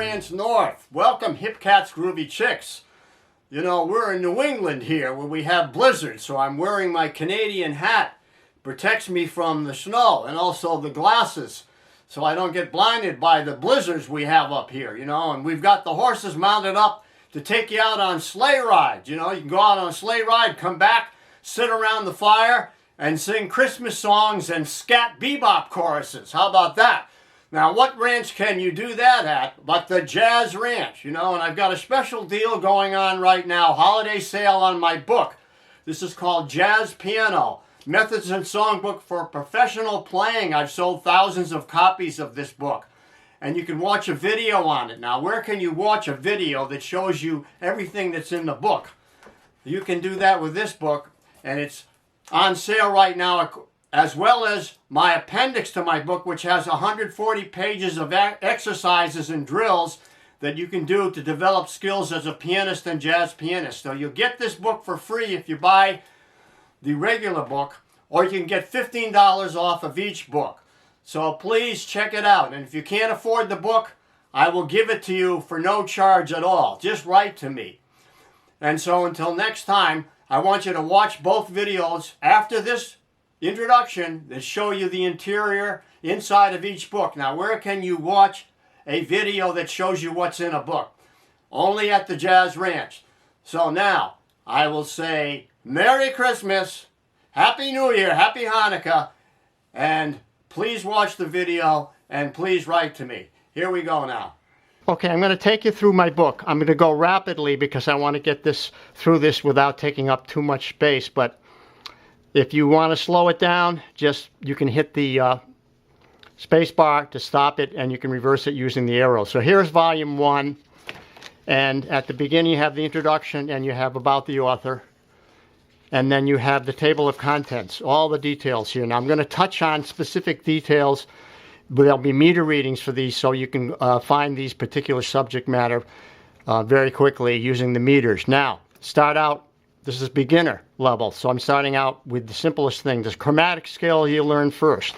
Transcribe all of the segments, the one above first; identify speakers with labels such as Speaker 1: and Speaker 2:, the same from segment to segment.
Speaker 1: Ranch North. Welcome, hip cats, groovy chicks. You know, we're in New England here where we have blizzards, so I'm wearing my Canadian hat. Protects me from the snow and also the glasses so I don't get blinded by the blizzards we have up here, you know. And we've got the horses mounted up to take you out on sleigh rides. You know, you can go out on a sleigh ride, come back, sit around the fire and sing Christmas songs and scat bebop choruses. How about that? Now, what ranch can you do that at but the Jazz Ranch, you know? And I've got a special deal going on right now, holiday sale on my book. This is called Jazz Piano, Methods and Songbook for Professional Playing. I've sold thousands of copies of this book. And you can watch a video on it. Now, where can you watch a video that shows you everything that's in the book? You can do that with this book, and it's on sale right now, as well as my appendix to my book, which has 140 pages of exercises and drills that you can do to develop skills as a pianist and jazz pianist. So you'll get this book for free if you buy the regular book, or you can get $15 off of each book. So please check it out. And if you can't afford the book, I will give it to you for no charge at all. Just write to me. And so until next time, I want you to watch both videos after this introduction that show you the interior inside of each book. Now, where can you watch a video that shows you what's in a book? Only at the Jazz Ranch. So now, I will say Merry Christmas, Happy New Year, Happy Hanukkah, and please watch the video and please write to me. Here we go now. Okay, I'm going to take you through my book. I'm going to go rapidly because I want to get through this without taking up too much space, but if you want to slow it down, you can hit the space bar to stop it, and you can reverse it using the arrow. So here's volume 1, and at the beginning you have the introduction, and you have about the author, and then you have the table of contents, all the details here. Now I'm going to touch on specific details, but there'll be meter readings for these, so you can find these particular subject matter very quickly using the meters. Now, start out. This is beginner level, so I'm starting out with the simplest thing. This chromatic scale you learn first.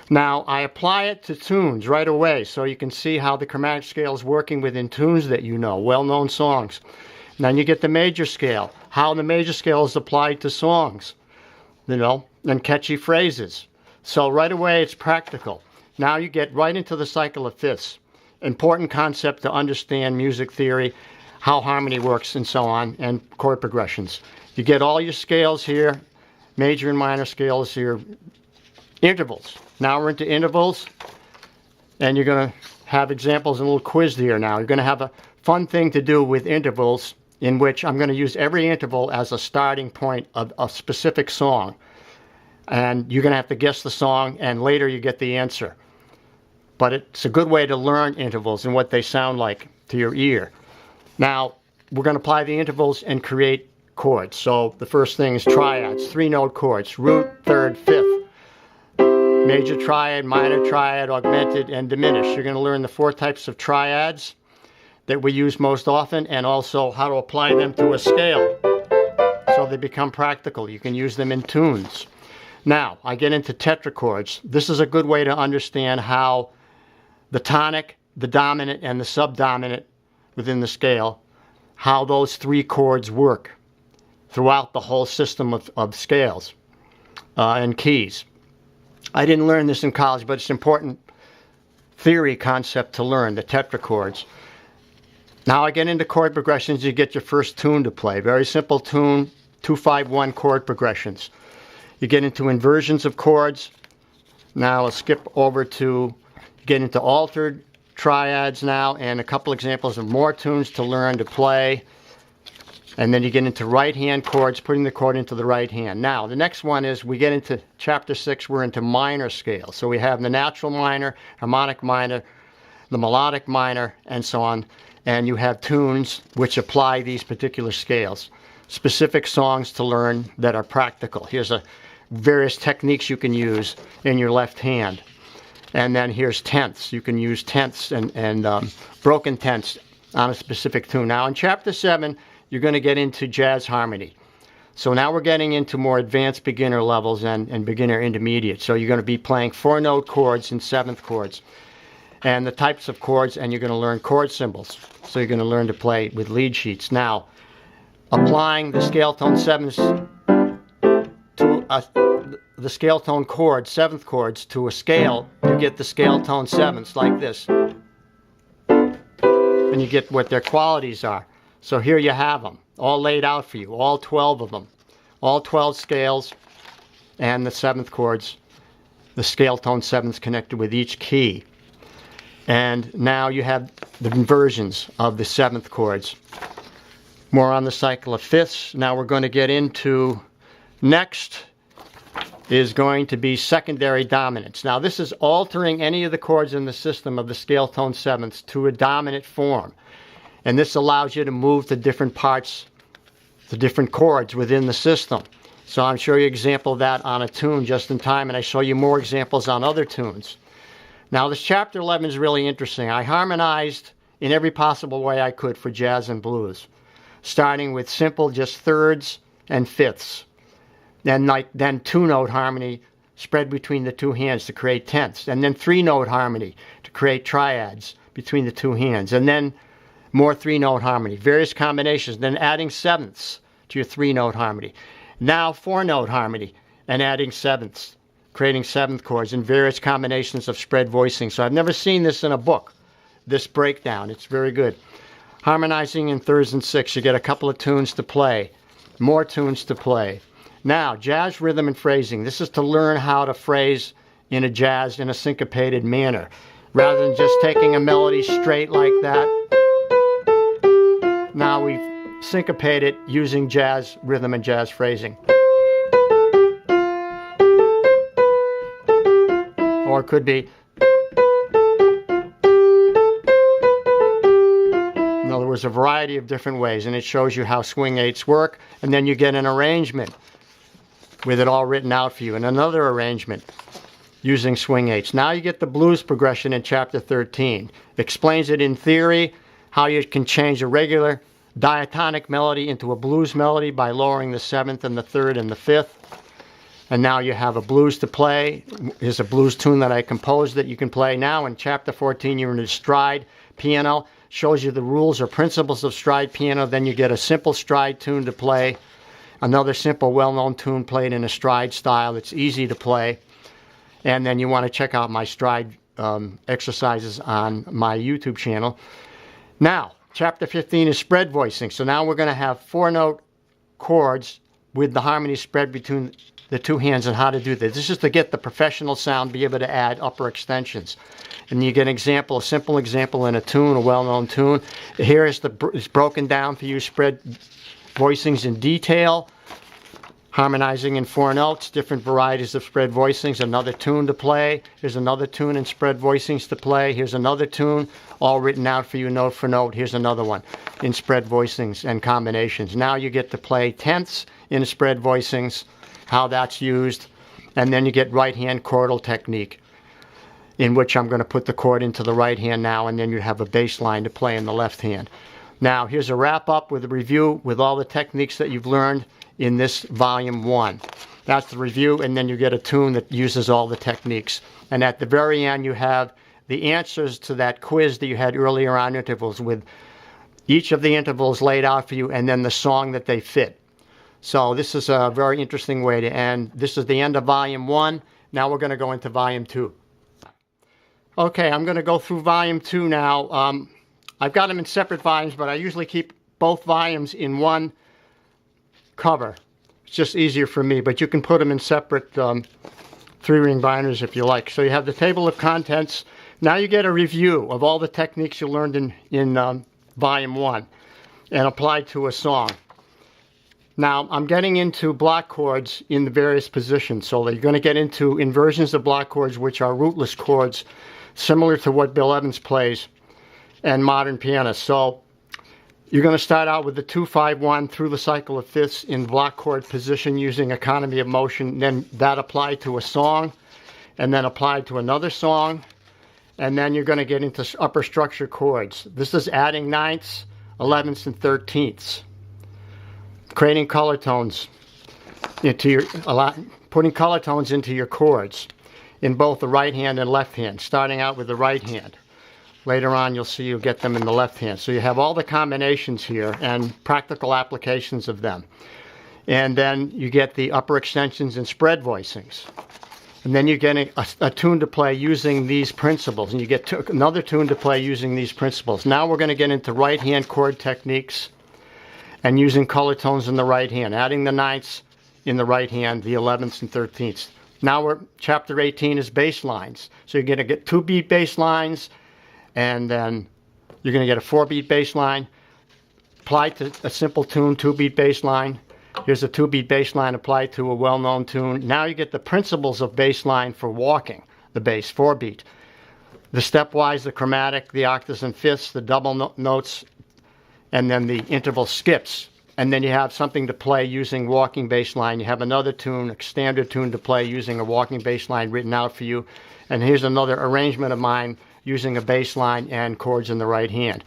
Speaker 1: Now, I apply it to tunes right away, so you can see how the chromatic scale is working within tunes that you know, well-known songs. Then you get the major scale, how the major scale is applied to songs, you know, and catchy phrases. So right away, it's practical. Now you get right into the cycle of fifths. Important concept to understand music theory, how harmony works and so on, and chord progressions. You get all your scales here, major and minor scales here, intervals. Now we're into intervals, and you're going to have examples and a little quiz here now. You're going to have a fun thing to do with intervals in which I'm going to use every interval as a starting point of a specific song. And you're going to have to guess the song, and later you get the answer. But it's a good way to learn intervals and what they sound like to your ear. Now, we're going to apply the intervals and create chords. So the first thing is triads, 3-note chords, root, third, fifth. Major triad, minor triad, augmented, and diminished. You're going to learn the 4 types of triads that we use most often, and also how to apply them to a scale so they become practical. You can use them in tunes. Now, I get into tetrachords. This is a good way to understand how the tonic, the dominant, and the subdominant within the scale, how those 3 chords work throughout the whole system of scales and keys. I didn't learn this in college, but it's an important theory concept to learn, the tetrachords. Now I get into chord progressions. You get your first tune to play. Very simple tune, 2-5-1 chord progressions. You get into inversions of chords. Now I'll skip over to get into altered triads now, and a couple examples of more tunes to learn to play. And then you get into right hand chords, putting the chord into the right hand. Now, the next one is we get into chapter 6, we're into minor scales. So we have the natural minor, harmonic minor, the melodic minor, and so on. And you have tunes which apply these particular scales. Specific songs to learn that are practical. Here's various techniques you can use in your left hand. And then here's tenths. You can use tenths and broken tenths on a specific tune. Now in chapter 7, you're going to get into jazz harmony. So now we're getting into more advanced beginner levels and beginner intermediate. So you're going to be playing 4-note chords and 7th chords. and the types of chords, and you're going to learn chord symbols. So you're going to learn to play with lead sheets. Now, applying the scale tone sevenths to the scale tone chords, seventh chords, to a scale, you get the scale tone sevenths like this. And you get what their qualities are. So here you have them, all laid out for you, all 12 of them. All 12 scales and the seventh chords, the scale tone sevenths connected with each key. And now you have the inversions of the seventh chords. More on the cycle of fifths. Now we're going to get into, next is going to be secondary dominants. Now this is altering any of the chords in the system of the scale tone sevenths to a dominant form. And this allows you to move to different parts, the different chords within the system. So I'm showing you an example of that on a tune just in time, and I show you more examples on other tunes. Now this chapter 11 is really interesting. I harmonized in every possible way I could for jazz and blues, starting with simple just thirds and fifths. Then two-note harmony spread between the two hands to create tenths, and then three-note harmony to create triads between the two hands, and then more three-note harmony, various combinations, then adding sevenths to your three-note harmony. Now four-note harmony and adding sevenths, creating seventh chords in various combinations of spread voicing. So I've never seen this in a book, this breakdown. It's very good. Harmonizing in thirds and sixths, you get a couple of tunes to play, more tunes to play. Now, jazz rhythm and phrasing. This is to learn how to phrase in a jazz in a syncopated manner, rather than just taking a melody straight like that. Now we've syncopated using jazz rhythm and jazz phrasing. Or it could be, in other words, a variety of different ways, and it shows you how swing eights work, and then you get an arrangement with it all written out for you, and another arrangement using swing eights. Now you get the blues progression in chapter 13. It explains it in theory, how you can change a regular diatonic melody into a blues melody by lowering the seventh and the third and the fifth. And now you have a blues to play. Here's a blues tune that I composed that you can play. Now in chapter 14 you're in a stride piano. Shows you the rules or principles of stride piano. Then you get a simple stride tune to play. Another simple well-known tune played in a stride style. It's easy to play. And then you want to check out my stride exercises on my YouTube channel. Now, chapter 15 is spread voicing. So now we're going to have four-note chords with the harmony spread between the two hands and how to do this. This is to get the professional sound, be able to add upper extensions. And you get an example, a simple example in a tune, a well-known tune. Here is it's broken down for you, spread voicings in detail, harmonizing in four notes, different varieties of spread voicings, another tune to play. Here's another tune in spread voicings to play. Here's another tune, all written out for you note for note. Here's another one in spread voicings and combinations. Now you get to play tenths in spread voicings, how that's used, and then you get right hand chordal technique, in which I'm going to put the chord into the right hand now, and then you have a bass line to play in the left hand. Now here's a wrap up with a review with all the techniques that you've learned in this volume 1. That's the review, and then you get a tune that uses all the techniques. And at the very end you have the answers to that quiz that you had earlier on intervals, with each of the intervals laid out for you and then the song that they fit. So this is a very interesting way to end. This is the end of volume 1. Now we're going to go into volume 2. Okay, I'm going to go through volume 2 now. I've got them in separate volumes, but I usually keep both volumes in one cover. It's just easier for me, but you can put them in separate three-ring binders if you like. So you have the table of contents. Now you get a review of all the techniques you learned in volume 1 and applied to a song. Now I'm getting into block chords in the various positions. So you're going to get into inversions of block chords, which are rootless chords, similar to what Bill Evans plays, and modern pianists. So you're going to start out with the 2-5-1 through the cycle of fifths in block chord position using economy of motion, then that applied to a song, and then applied to another song, and then you're going to get into upper structure chords. This is adding ninths, 11ths, and 13ths, creating color tones into your, putting color tones into your chords in both the right hand and left hand, starting out with the right hand. Later on, you'll see you'll get them in the left hand. So you have all the combinations here and practical applications of them. And then you get the upper extensions and spread voicings. And then you're getting a tune to play using these principles. And you get another tune to play using these principles. Now we're going to get into right hand chord techniques and using color tones in the right hand, adding the ninths in the right hand, the 11ths and 13ths. Now chapter 18 is bass lines. So you're going to get 2-beat bass lines, and then you're going to get a 4-beat bass line applied to a simple tune, 2-beat bass line. Here's a 2-beat bass line applied to a well-known tune. Now you get the principles of bass line for walking the bass, 4-beat. The stepwise, the chromatic, the octaves and fifths, the double notes, and then the interval skips. And then you have something to play using walking bass line. You have another tune, a standard tune to play using a walking bass line written out for you. And here's another arrangement of mine using a bass line and chords in the right hand.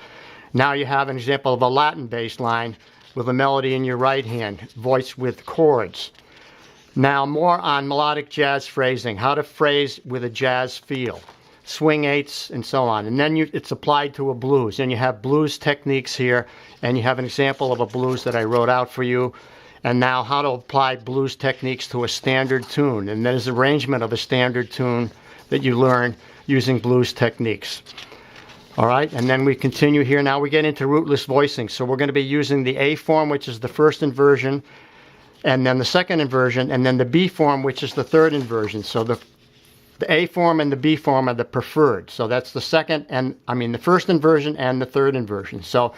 Speaker 1: Now you have an example of a Latin bass line with a melody in your right hand, voiced with chords. Now more on melodic jazz phrasing, how to phrase with a jazz feel, swing eighths and so on. And then it's applied to a blues. And you have blues techniques here, and you have an example of a blues that I wrote out for you. And now how to apply blues techniques to a standard tune. And there's arrangement of a standard tune that you learn using blues techniques. All right, and then we continue here. Now we get into rootless voicing. So we're going to be using the A form, which is the first inversion, and then the second inversion, and then the B form, which is the third inversion. So the A form and the B form are the preferred. So that's the the first inversion and the third inversion. So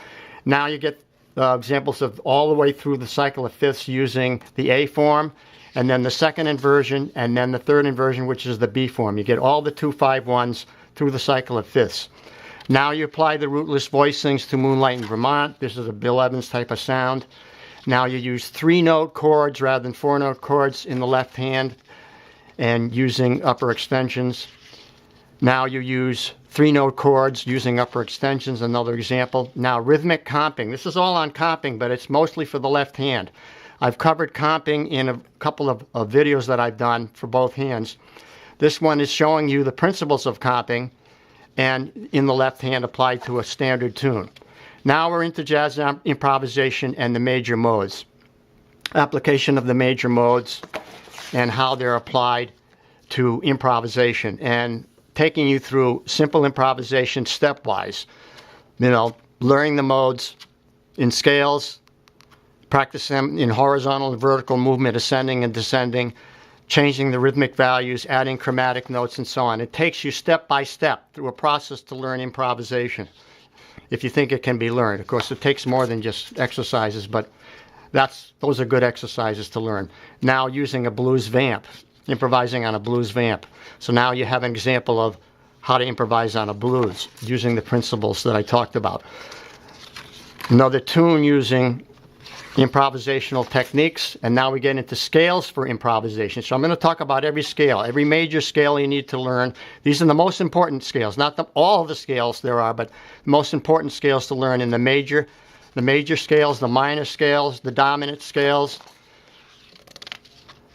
Speaker 1: now you get examples of all the way through the cycle of fifths using the A form, and then the second inversion, and then the third inversion, which is the B form. You get all the 2-5-1s through the cycle of fifths. Now you apply the rootless voicings to Moonlight in Vermont. This is a Bill Evans type of sound. Now you use 3-note chords rather than 4-note chords in the left hand and using upper extensions. Now you use 3-note chords using upper extensions, another example. Now rhythmic comping. This is all on comping, but it's mostly for the left hand. I've covered comping in a couple of videos that I've done for both hands. This one is showing you the principles of comping and in the left hand applied to a standard tune. Now we're into jazz improvisation and the major modes. Application of the major modes and how they're applied to improvisation, and taking you through simple improvisation stepwise. Learning the modes in scales, practice them in horizontal and vertical movement, ascending and descending, changing the rhythmic values, adding chromatic notes, and so on. It takes you step by step through a process to learn improvisation, if you think it can be learned. Of course, it takes more than just exercises, but those are good exercises to learn. Now using a blues vamp, improvising on a blues vamp. So now you have an example of how to improvise on a blues using the principles that I talked about. Another tune using improvisational techniques, and now we get into scales for improvisation. So I'm going to talk about every scale, every major scale you need to learn. These are the most important scales, not all of the scales there are, but the most important scales to learn in the major scales, the minor scales, the dominant scales,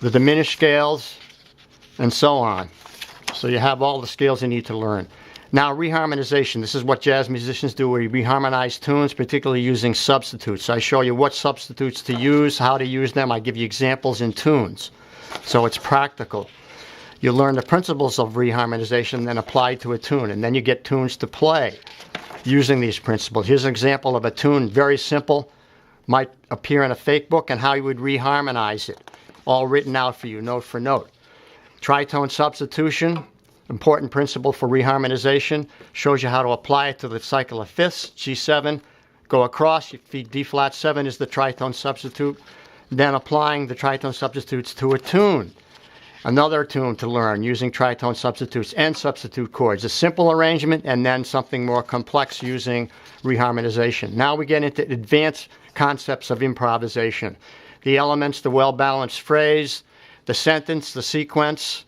Speaker 1: the diminished scales, and so on. So you have all the scales you need to learn. Now, reharmonization. This is what jazz musicians do. We reharmonize tunes, particularly using substitutes. I show you what substitutes to use, how to use them. I give you examples in tunes. So it's practical. You learn the principles of reharmonization, then apply to a tune. And then you get tunes to play using these principles. Here's an example of a tune, very simple. Might appear in a fake book, and how you would reharmonize it. All written out for you, note for note. Tritone substitution. Important principle for reharmonization. Shows you how to apply it to the cycle of fifths. G7, go across, D flat 7 is the tritone substitute. Then applying the tritone substitutes to a tune. Another tune to learn using tritone substitutes and substitute chords. A simple arrangement and then something more complex using reharmonization. Now we get into advanced concepts of improvisation. The elements, the well-balanced phrase, the sentence, the sequence,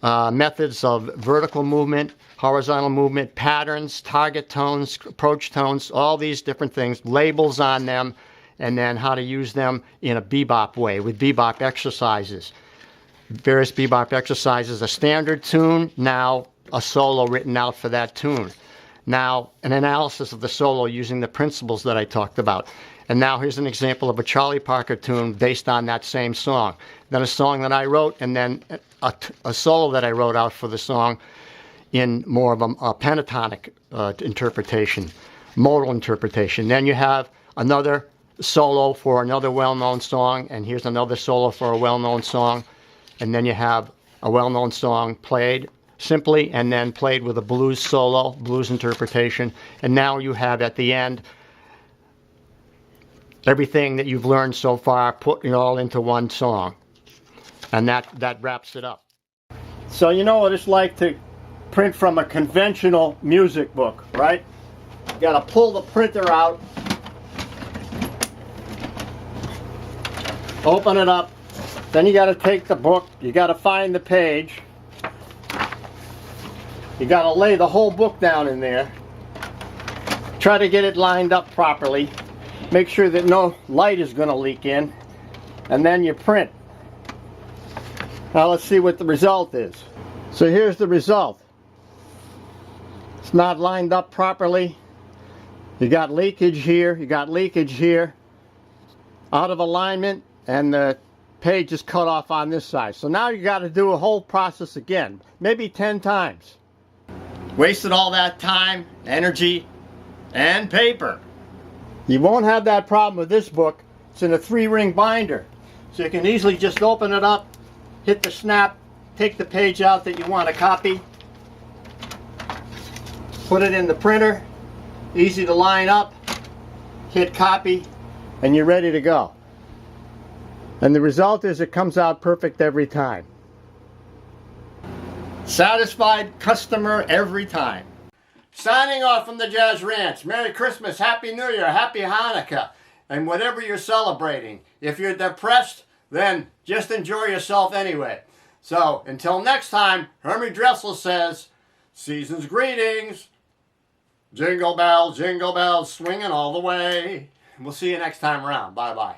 Speaker 1: methods of vertical movement, horizontal movement, patterns, target tones, approach tones, all these different things, labels on them, and then how to use them in a bebop way with bebop exercises. Various bebop exercises, a standard tune, now a solo written out for that tune. Now, an analysis of the solo using the principles that I talked about. And now here's an example of a Charlie Parker tune based on that same song. Then a song that I wrote, and then a solo that I wrote out for the song in more of a pentatonic interpretation, modal interpretation. Then you have another solo for another well-known song, and here's another solo for a well-known song. And then you have a well-known song played simply and then played with a blues solo, blues interpretation. And now you have at the end everything that you've learned so far, put it all into one song. And that wraps it up. So you know what it's like to print from a conventional music book, right? You gotta pull the printer out, open it up, then you gotta take the book, you gotta find the page, you gotta lay the whole book down in there, try to get it lined up properly, make sure that no light is gonna leak in, and then you print. Now let's see what the result is. So here's the result. It's not lined up properly. You got leakage here, you got leakage here, out of alignment, and the page is cut off on this side. So now you got to do a whole process again, maybe 10 times. Wasted all that time, energy, and paper. You won't have that problem with this book. It's in a 3-ring binder. So you can easily just open it up, hit the snap, take the page out that you want to copy, put it in the printer, easy to line up, hit copy, and you're ready to go. And the result is it comes out perfect every time. Satisfied customer every time. Signing off from the Jazz Ranch. Merry Christmas, Happy New Year, Happy Hanukkah, and whatever you're celebrating. If you're depressed, then just enjoy yourself anyway. So, until next time, Hermie Dressel says, season's greetings. Jingle bells, swinging all the way. We'll see you next time around. Bye-bye.